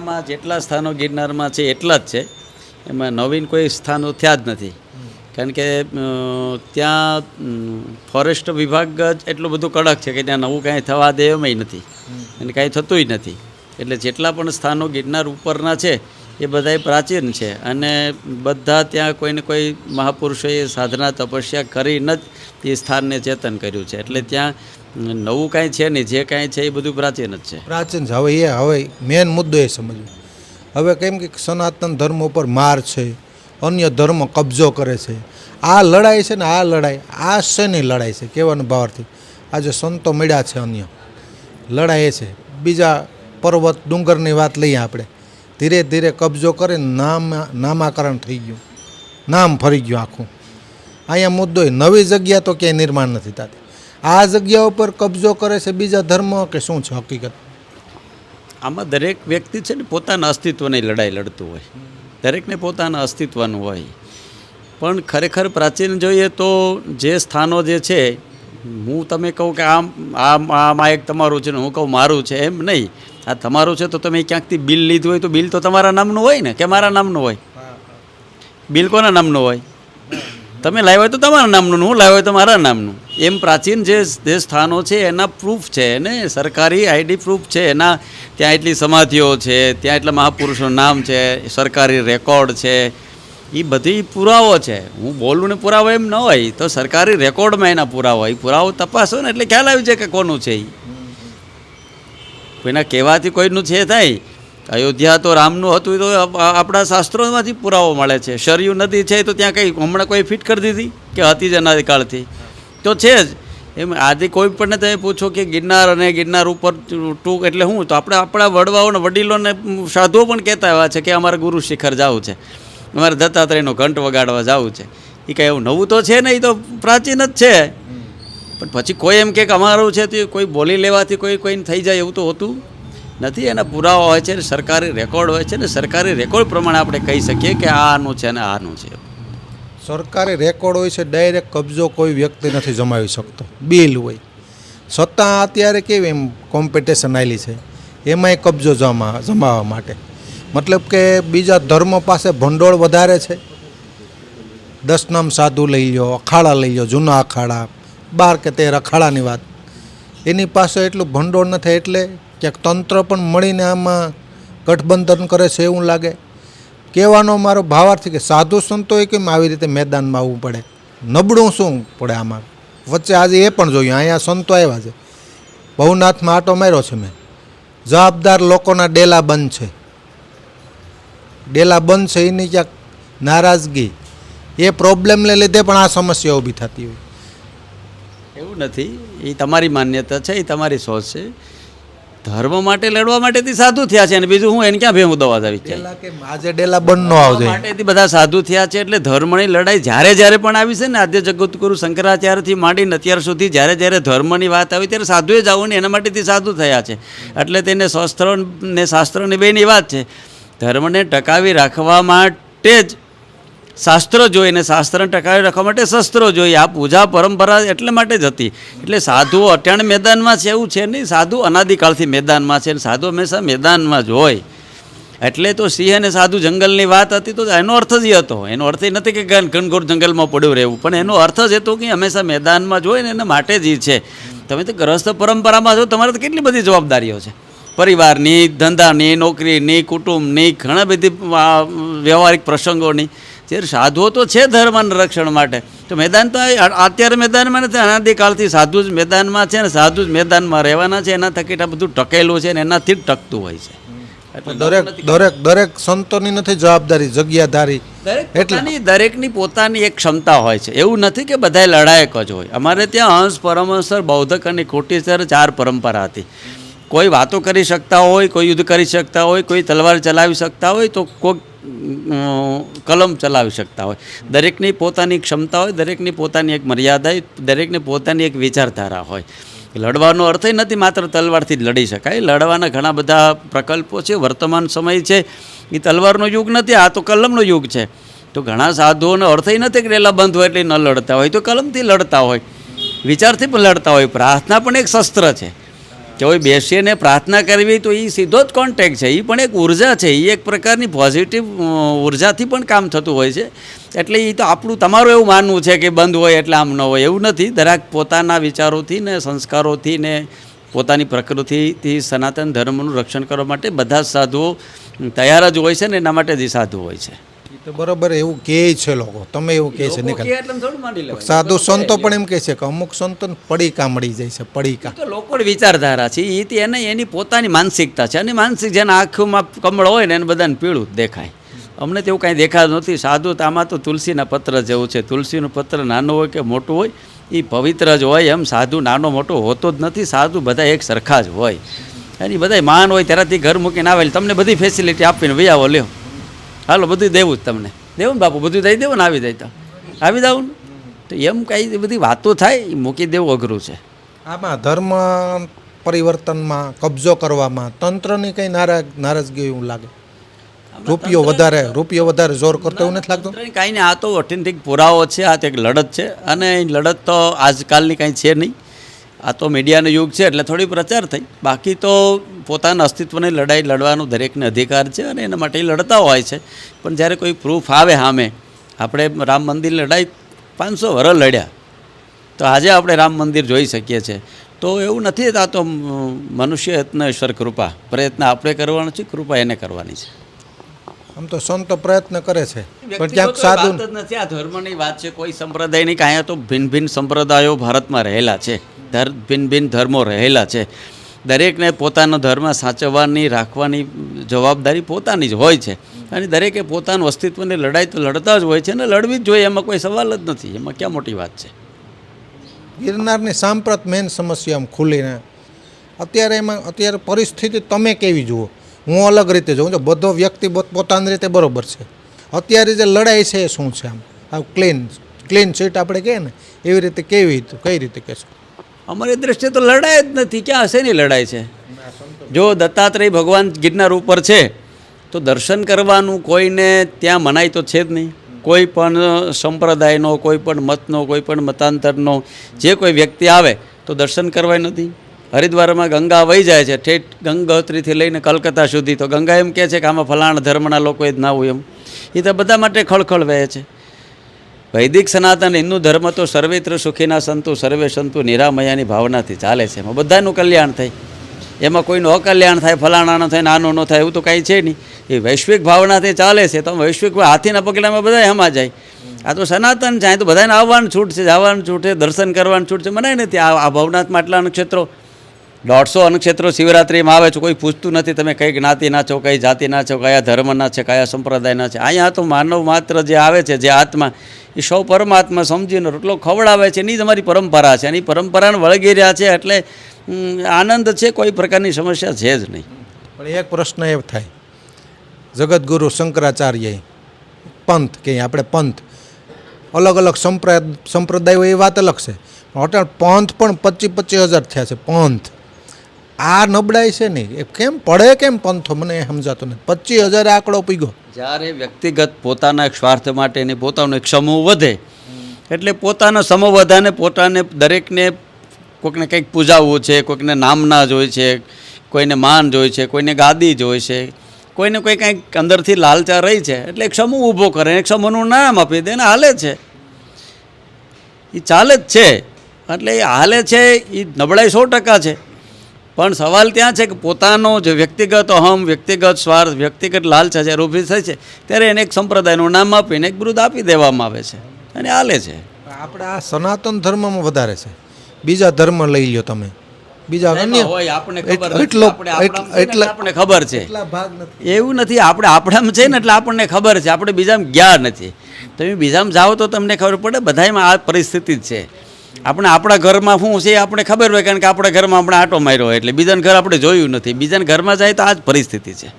આમાં જેટલા સ્થાનો ગિરનારમાં છે એટલા જ છે, એમાં નવીન કોઈ સ્થાનો થયા જ નથી. કારણ કે ત્યાં ફોરેસ્ટ વિભાગ જ એટલું બધું કડક છે કે ત્યાં નવું કાંઈ થવા દે એમય નથી અને કાંઈ થતુંય નથી. એટલે જેટલા પણ સ્થાનો ગિરનાર ઉપરના છે એ બધાય પ્રાચીન છે અને બધા ત્યાં કોઈને કોઈ મહાપુરુષોએ સાધના તપસ્યા કરીને જ એ સ્થાનને ચેતન કર્યું છે. એટલે ત્યાં નવું કાંઈ છે નહીં, જે કાંઈ છે એ બધું પ્રાચીન જ છે. પ્રાચીન છે. હવે મેન મુદ્દો એ સમજવું. હવે કેમ કે સનાતન ધર્મ ઉપર માર છે, અન્ય ધર્મ કબજો કરે છે. આ લડાઈ છે ને, આ લડાઈ આ શેની લડાઈ છે કહેવાનો ભાવાર્થી આજે સંતો મળ્યા છે, અન્ય લડાઈ એ છે. બીજા પર્વત ડુંગરની વાત લઈએ આપણે, ધીરે ધીરે કબજો કરે, નામાકરણ થઈ ગયું, નામ ફરી ગયું આખું. અહીંયા મુદ્દો નવી જગ્યા તો ક્યાંય નિર્માણ નથી થતી. આ જગ્યા ઉપર કબજો કરે છે બીજા ધર્મ કે શું છે હકીકત? આમાં દરેક વ્યક્તિ છે ને પોતાના અસ્તિત્વની લડાઈ લડતું હોય, દરેકને પોતાના અસ્તિત્વનું હોય. પણ ખરેખર પ્રાચીન જોઈએ તો જે સ્થાનો જે છે, હું તમે કહું કે આમ એક તમારું છે ને હું કહું મારું છે, એમ નહીં. આ તમારું છે તો તમે ક્યાંકથી બિલ લીધું હોય તો બિલ તો તમારા નામનું હોય ને કે મારા નામનું હોય? બિલ કોના નામનું હોય? તમે લાવ્યા હોય તો તમારા નામનું, હું લાવ્યો હોય તો મારા નામનું. એમ પ્રાચીન જે સ્થાનો છે એના પ્રૂફ છે ને, સરકારી આઈડી પ્રૂફ છે એના. ત્યાં એટલી સમાધિઓ છે, ત્યાં એટલા મહાપુરુષોનું નામ છે, સરકારી રેકોર્ડ છે, એ બધી પુરાવો છે. હું બોલું ને પુરાવો એમ ન હોય તો સરકારી રેકોર્ડમાં એના પુરાવો હોય. પુરાવો તપાસો ને એટલે ખ્યાલ આવી જાય કે કોનું છે એ. કોઈના કહેવાથી કોઈનું છે થાય. અયોધ્યા તો રામનું હતું તો આપણા શાસ્ત્રોમાંથી પુરાવો મળે છે. સરયુ નદી છે તો ત્યાં કંઈ હમણાં કોઈ ફિટ કરી દીધી કે હતી જ અનાદિકાળથી તો છે જ. એમ આજે કોઈ પણ તમે પૂછો કે ગિરનાર અને ગિરનાર ઉપર ટૂંક એટલે શું, તો આપણા વડવાઓને વડીલોને સાધુઓ પણ કહેતા આવ્યા છે કે અમારે ગુરુ શિખર જવું છે, અમારે દત્તાત્રેયનો ઘંટ વગાડવા જવું છે. એ કાંઈ એવું નવું તો છે નહીં, તો પ્રાચીન જ છે. પણ પછી કોઈ એમ કે અમારું છે તો કોઈ બોલી લેવાથી કોઈને થઈ જાય એવું તો હોતું નથી. એના પુરાવા હોય છે ને સરકારી રેકોર્ડ હોય છે ને, સરકારી રેકોર્ડ પ્રમાણે આપણે કહી શકીએ કે આનું છે અને આનું છે. સરકારી રેકોર્ડ હોય છે, ડાયરેક્ટ કબજો કોઈ વ્યક્તિ નથી જમાવી શકતો. બિલ હોય છતાં અત્યારે કેવી એમ કોમ્પિટિશન આવેલી છે, એમાંય કબજો જમાવવા માટે. મતલબ કે બીજા ધર્મ પાસે ભંડોળ વધારે છે. 10 નામ સાધુ લઈ લો, અખાડા લઈ લો, જૂના અખાડા 12 કે 13 અખાડાની વાત, એની પાસે એટલું ભંડોળ નથી. એટલે ક્યાંક તંત્ર પણ મળીને આમાં ગઠબંધન કરે છે એવું લાગે. કહેવાનો મારો ભાવાર્થ કે સાધુ સંતોએ કેમ આવી રીતે મેદાનમાં આવવું પડે? નબળું શું પડે આમાં? વચ્ચે આજે એ પણ જોયું, અહીંયા સંતો આવ્યા છે, ભવનાથમાં આટો માર્યો છે મેં. જવાબદાર લોકોના ડેલા બંધ છે, ડેલા બંધ છે. એની ક્યાંક નારાજગી, એ પ્રોબ્લેમને લીધે પણ આ સમસ્યા ઊભી થતી હોય. એવું નથી, એ તમારી માન્યતા છે, એ તમારી સોચ છે. ધર્મ માટે લડવા માટેથી સાધુ થયા છે અને બીજું હું એને ક્યાં ભેગું દવા આવી છે? આજે ડેલા બંધ ન આવજે માટેથી બધા સાધુ થયા છે. એટલે ધર્મની લડાઈ જ્યારે પણ આવી છે ને, આદ્ય જગતગુરુ શંકરાચાર્યથી માંડીને અત્યાર સુધી જ્યારે ધર્મની વાત આવી ત્યારે સાધુએ જ આવું ને, એના માટેથી સાધુ થયા છે. એટલે તેને શસ્ત્રો ને શાસ્ત્રોની બેની વાત છે. ધર્મને ટકાવી રાખવા માટે જ શાસ્ત્ર જોઈએ ને શાસ્ત્રને ટકાવી રાખવા માટે શસ્ત્રો જોઈએ. આ પૂજા પરંપરા એટલે માટે જ હતી. એટલે સાધુઓ અટાણે મેદાનમાં છે એવું છે નહીં, સાધુ અનાદિકાળથી મેદાનમાં છે, સાધુ હંમેશા મેદાનમાં જ હોય. એટલે તો સિંહ અને સાધુ જંગલની વાત હતી તો એનો અર્થ જ એ હતો. એનો અર્થ એ નથી કે ઘનઘોર જંગલમાં પડ્યું રહેવું, પણ એનો અર્થ જ હતો કે હંમેશા મેદાનમાં જ હોય ને, એના માટે જ છે. તમે તો ગ્રસ્ત પરંપરામાં છો, તમારે તો કેટલી બધી જવાબદારીઓ છે, પરિવારની, ધંધાની, નોકરીની, કુટુંબની, ઘણા બધી વ્યવહારિક પ્રસંગોની. જ્યારે સાધુઓ તો છે ધર્મના રક્ષણ માટે, તો મેદાન તો અત્યારે મેદાનમાં નથી, અનાદિકાળથી સાધુ જ મેદાનમાં છે ને સાધુ જ મેદાનમાં રહેવાના છે. એના થકી આ બધું ટકેલું છે ને એનાથી જ ટકતું હોય છે. દરેક સંતોની નથી જવાબદારી, જગ્યાધારી. દરેકની પોતાની એક ક્ષમતા હોય છે. એવું નથી કે બધા લડાયક જ હોય. અમારે ત્યાં હંસ, પરમહંસર, બૌદ્ધક અને ખોટીસર 4 પરંપરા હતી. કોઈ વાતો કરી શકતા હોય, કોઈ યુદ્ધ કરી શકતા હોય, કોઈ તલવાર ચલાવી શકતા હોય, તો કોઈ કલમ ચલાવી શકતા હોય. દરેકની પોતાની ક્ષમતા હોય, દરેકની પોતાની એક મર્યાદા હોય, દરેકની પોતાની એક વિચારધારા હોય. લડવાનો અર્થ નથી માત્ર તલવારથી જ લડી શકાય. લડવાના ઘણા બધા પ્રકલ્પો છે. વર્તમાન સમય છે એ તલવારનો યુગ નથી, આ તો કલમનો યુગ છે. તો ઘણા સાધુઓનો અર્થ નથી કે રેલા બંધ હોય એટલે ન લડતા હોય, તો કલમથી લડતા હોય, વિચારથી પણ લડતા હોય. પ્રાર્થના પણ એક શસ્ત્ર છે. કોઈ બેસીને પ્રાર્થના કરવી તો એ સીધો જ કોન્ટેક્ટ છે, એ પણ એક ઉર્જા છે, એ એક પ્રકારની પોઝિટિવ ઉર્જાથી પણ કામ થતું હોય છે. એટલે એ તો આપણું તમારું એવું માનવું છે કે બંધ હોય એટલે આમ ન હોય, એવું નથી. દરેક પોતાના વિચારોથી ને સંસ્કારોથી ને પોતાની પ્રકૃતિથી સનાતન ધર્મનું રક્ષણ કરવા માટે બધા જ સાધુઓ તૈયાર જ હોય છે ને એના માટે જ એ સાધુ હોય છે. એ તો બરોબર એવું કહે છે લોકો, તમે એવું કહે છે લોકો નહીં કહે એટલે આમ થોડું માની લેવાય. સાધુ સંતો પણ એમ કહે છે કે અમુક સંતોને પડીકા મળી જાય છે, પડીકા. તો લોકોની વિચારધારા છે એની પોતાની માનસિકતા છે, અને માનસિક જેના આંખોમાં કમળ હોય ને એને બધાને પીળું જ દેખાય. અમને તેવું કાંઈ દેખાતું નથી. સાધુ આમાં તો તુલસીના પત્ર જેવું છે. તુલસીનું પત્ર નાનું હોય કે મોટું હોય એ પવિત્ર જ હોય, એમ સાધુ નાનો મોટો હોતો જ નથી. સાધુ બધા એક સરખા જ હોય, એની બધા માન હોય ત્યારથી ઘર મૂકીને આવે તમને બધી ફેસિલિટી આપીને વૈયાવો લ્યો, હાલો બધું દેવું જ તમને દેવું ને બાપુ, બધું દઈ દેવું ને આવી જાય તો આવી જાવ ને. તો એમ કાંઈ બધી વાતો થાય એ મૂકી દેવું અઘરું છે. આમાં ધર્મ પરિવર્તનમાં કબજો કરવામાં તંત્રની કંઈ નારાજગી એવું લાગે? રૂપિયો વધારે જોર કરતો એવું નથી લાગતું? કાંઈ નહીં, આ તો ઓથેન્ટિક પુરાવો છે. આ તો એક લડત છે, અને એ લડત તો આજકાલની કાંઈ છે નહીં. આ તો મીડિયાનો યુગ છે એટલે થોડી પ્રચાર થઈ. બાકી તો પોતાના અસ્તિત્વની લડાઈ લડવાનો દરેકને અધિકાર છે, અને એના માટે લડતા હોય છે. પણ જ્યારે કોઈ પ્રૂફ આવે સામે, આપણે રામ મંદિરની લડાઈ 500 વર્ષ લડ્યા, તો આજે આપણે રામ મંદિર જોઈ શકીએ છીએ. તો એવું નથી, આ તો મનુષ્ય યત્ન ઈશ્વર કૃપા, પ્રયત્ન આપણે કરવાનો છે, કૃપા એને કરવાની છે. આમ તો સંતો પ્રયત્ન કરે છે, પણ ક્યાંક સાધુ વાત જ નથી. આ ધર્મની વાત છે, કોઈ સંપ્રદાયની. કાંઈ તો ભિન્ન ભિન્ન સંપ્રદાયો ભારતમાં રહેલા છે, ભિન્ન ભિન્ન ધર્મો રહેલા છે. દરેકને પોતાનો ધર્મ સાચવવાની રાખવાની જવાબદારી પોતાની જ હોય છે, અને દરેકે પોતાનું અસ્તિત્વની લડાઈ તો લડતા જ હોય છે, અને લડવી જ જોઈએ, એમાં કોઈ સવાલ જ નથી. એમાં ક્યાં મોટી વાત છે? ગિરનારની સાંપ્રત મેન સમસ્યા આમ ખુલીને અત્યારે પરિસ્થિતિ તમે કેવી જુઓ? હું અલગ રીતે જોઉં છું, બધો વ્યક્તિ પોતાની રીતે બરોબર છે. અત્યારે જે લડાઈ છે એ શું છે? આમ ક્લીન સીટ આપણે કહીએ ને એવી રીતે કઈ રીતે કહેશું? અમારી દૃષ્ટિએ તો લડાઈ જ નથી. ક્યાં હશે ની લડાઈ છે? જો દત્તાત્રેય ભગવાન ગિરનાર ઉપર છે તો દર્શન કરવાનું કોઈને ત્યાં મનાય તો છે જ નહીં. કોઈ પણ સંપ્રદાયનો, કોઈ પણ મતનો, કોઈ પણ મતાંતરનો જે કોઈ વ્યક્તિ આવે તો દર્શન કરવાય નથી. હરિદ્વારમાં ગંગા વહી જાય છે, ઠેઠ ગંગોત્રીથી લઈને કલકત્તા સુધી, તો ગંગા એમ કહે છે કે આમાં ફલાણા ધર્મના લોકોએ જ નાવું એમ. એ તો બધા માટે ખળખળ વહે છે. વૈદિક સનાતન હિન્દુ ધર્મ તો સર્વેત્ર સુખીના સંતુ સર્વે સંતુ નિરામયાની ભાવનાથી ચાલે છે. એમાં બધાનું કલ્યાણ થાય, એમાં કોઈનું અકલ્યાણ થાય, ફલાણાનો થાય, નાનો ન થાય, એવું તો કાંઈ છે નહીં. એ વૈશ્વિક ભાવનાથી ચાલે છે. તો વૈશ્વિક હાથીના પગલામાં બધા એમાં જાય. આ તો સનાતન છે, તો બધાને આવવાનું છૂટ છે, જવાનું છૂટ છે, દર્શન કરવાનું છૂટ છે. મનાય નથી. આ ભવનાથમાં આટલા નક્ષત્રો, 150 નક્ષત્રો શિવરાત્રિમાં આવે છે. કોઈ પૂછતું નથી તમે કઈ જ્ઞાતિના છો, કઈ જાતિના છો, કયા ધર્મના છે, કયા સંપ્રદાયના છે. અહીંયા તો માનવ માત્ર જે આવે છે, જે આત્મા, એ સૌ પરમાત્મા સમજીને રોટલો ખવડાવે છે. એની જ અમારી પરંપરા છે, અને એ પરંપરાને વળગી રહ્યા છે, એટલે આનંદ છે. કોઈ પ્રકારની સમસ્યા છે જ નહીં. પણ એક પ્રશ્ન એ થાય, જગતગુરુ શંકરાચાર્ય પંથ કે આપણે પંથ અલગ અલગ સંપ્રદાયો, એ વાત અલગ છે. અટલ પંથ પણ 25,000 થયા છે પંથ. આ નબળાઈ છે નહીં, એ કેમ પડે, કેમ પંથો મને સમજાતો નથી. 25,000 આંકડો પીગો. જ્યારે વ્યક્તિગત પોતાના એક સ્વાર્થ માટેની પોતાનો એક સમૂહ વધે, એટલે પોતાનો સમૂહ વધાને પોતાને દરેકને કોઈકને કંઈક પૂજાવવું છે, કોઈકને નામના જોઈ છે, કોઈને માન જોઈ છે, કોઈને ગાદી જોઈ છે, કોઈને કોઈ કંઈક અંદરથી લાલચા રહી છે, એટલે એક સમૂહ ઊભો કરે, એક સમૂહનું નામ આપી દે ને હાલે છે. એ ચાલે જ છે, એટલે એ હાલે છે. એ નબળાઈ 100% છે. પણ સવાલ ત્યાં છે કે પોતાનો જે વ્યક્તિગત અહમ, વ્યક્તિગત સ્વાર્થ, વ્યક્તિગત લાલચા જ્યારે ઊભી થાય છે, ત્યારે એને એક સંપ્રદાયનું નામ આપીને એક બૃદ આપી દેવામાં આવે છે, અને હાલે છે. આપણે આ સનાતન ધર્મમાં વધારે છે. બીજા ધર્મ લઈ લ્યો તમે, બીજા અન્ય આપણને ખબર છે, એવું નથી. આપણે આપણામાં છે ને એટલે આપણને ખબર છે, આપણે બીજામાં ગયા નથી. તમે બીજામાં જાઓ તો તમને ખબર પડે. બધામાં આ પરિસ્થિતિ જ છે. આપણે આપણા ઘરમાં શું છે આપણે ખબર હોય, કારણ કે આપણા ઘરમાં આપણે આંટો માર્યો હોય, એટલે બીજાના ઘર આપણે જોયું નથી. બીજાના ઘરમાં જાય તો આ જ પરિસ્થિતિ છે.